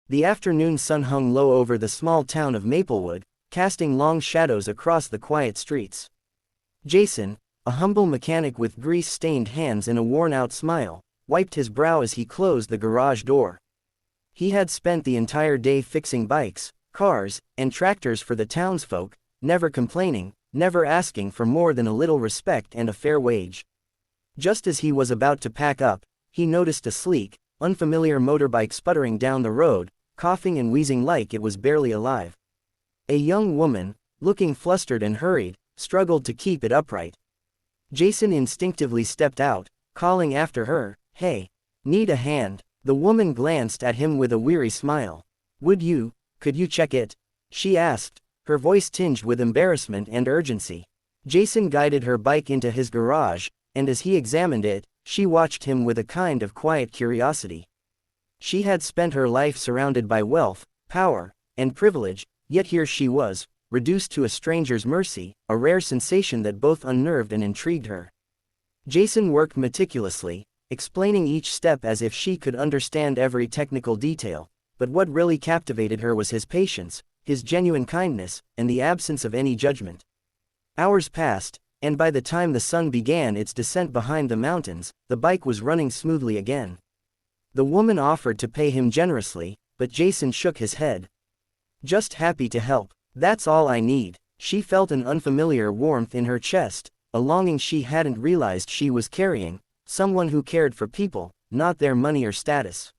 The afternoon sun hung low over the small town of Maplewood, casting long shadows across the quiet streets. Jason, a humble mechanic with grease-stained hands and a worn-out smile, wiped his brow as he closed the garage door. He had spent the entire day fixing bikes, cars, and tractors for the townsfolk, never complaining, never asking for more than a little respect and a fair wage. Just as he was about to pack up, he noticed a sleek, unfamiliar motorbike sputtering down the road, coughing and wheezing like it was barely alive. A young woman, looking flustered and hurried, struggled to keep it upright. Jason instinctively stepped out, calling after her, "Hey, need a hand?" The woman glanced at him with a weary smile. Could you check it?" she asked, her voice tinged with embarrassment and urgency. Jason guided her bike into his garage, and as he examined it, she watched him with a kind of quiet curiosity. She had spent her life surrounded by wealth, power, and privilege, yet here she was, reduced to a stranger's mercy, a rare sensation that both unnerved and intrigued her. Jason worked meticulously, explaining each step as if she could understand every technical detail, but what really captivated her was his patience, his genuine kindness, and the absence of any judgment. Hours passed, and by the time the sun began its descent behind the mountains, the bike was running smoothly again. The woman offered to pay him generously, but Jason shook his head. "Just happy to help. That's all I need." She felt an unfamiliar warmth in her chest, a longing she hadn't realized she was carrying, someone who cared for people, not their money or status.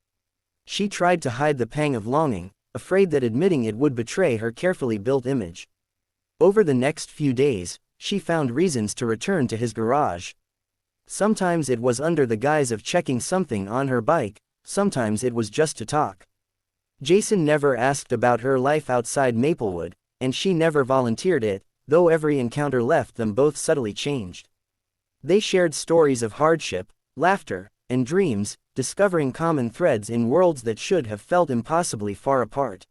She tried to hide the pang of longing, afraid that admitting it would betray her carefully built image. Over the next few days, she found reasons to return to his garage. Sometimes it was under the guise of checking something on her bike, sometimes it was just to talk. Jason never asked about her life outside Maplewood, and she never volunteered it, though every encounter left them both subtly changed. They shared stories of hardship, laughter, and dreams, discovering common threads in worlds that should have felt impossibly far apart.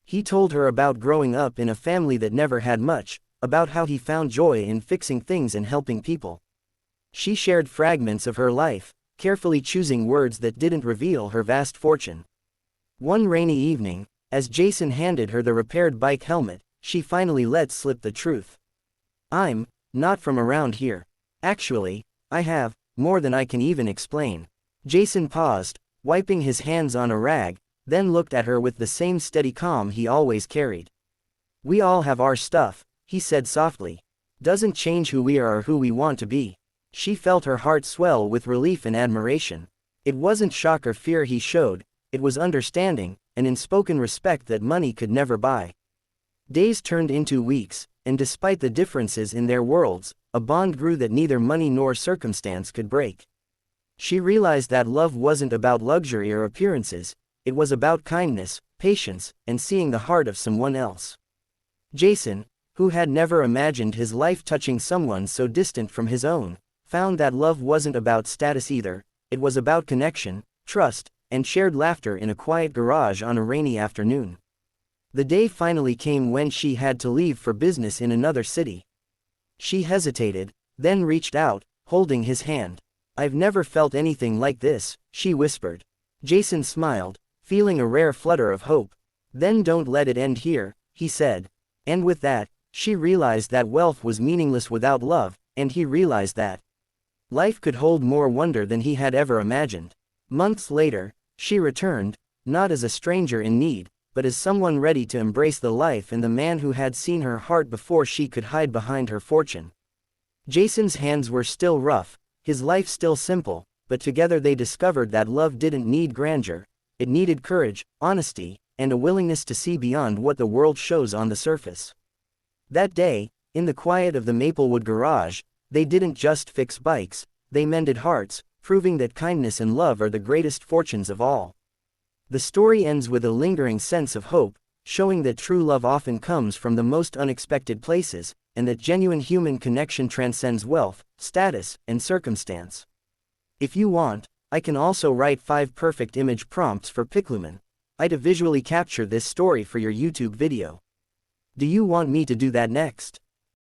He told her about growing up in a family that never had much, about how he found joy in fixing things and helping people. She shared fragments of her life, carefully choosing words that didn't reveal her vast fortune. One rainy evening, as Jason handed her the repaired bike helmet, she finally let slip the truth. "I'm not from around here. Actually, I have more than I can even explain." Jason paused, wiping his hands on a rag, then looked at her with the same steady calm he always carried. "We all have our stuff," he said softly. "Doesn't change who we are or who we want to be." She felt her heart swell with relief and admiration. It wasn't shock or fear he showed, it was understanding, an unspoken respect that money could never buy. Days turned into weeks, and despite the differences in their worlds, a bond grew that neither money nor circumstance could break. She realized that love wasn't about luxury or appearances, it was about kindness, patience, and seeing the heart of someone else. Jason, who had never imagined his life touching someone so distant from his own, found that love wasn't about status either, it was about connection, trust, and shared laughter in a quiet garage on a rainy afternoon. The day finally came when she had to leave for business in another city. She hesitated, then reached out, holding his hand. "I've never felt anything like this," she whispered. Jason smiled, feeling a rare flutter of hope. "Then don't let it end here," he said. And with that, she realized that wealth was meaningless without love, and he realized that life could hold more wonder than he had ever imagined. Months later, she returned, not as a stranger in need, but as someone ready to embrace the life and the man who had seen her heart before she could hide behind her fortune. Jason's hands were still rough, his life still simple, but together they discovered that love didn't need grandeur, it needed courage, honesty, and a willingness to see beyond what the world shows on the surface. That day, in the quiet of the Maplewood garage, they didn't just fix bikes, they mended hearts, proving that kindness and love are the greatest fortunes of all. The story ends with a lingering sense of hope, showing that true love often comes from the most unexpected places, and that genuine human connection transcends wealth, status, and circumstance. If you want, I can also write 5 perfect image prompts for Piclumen. I'd visually capture this story for your YouTube video. Do you want me to do that next?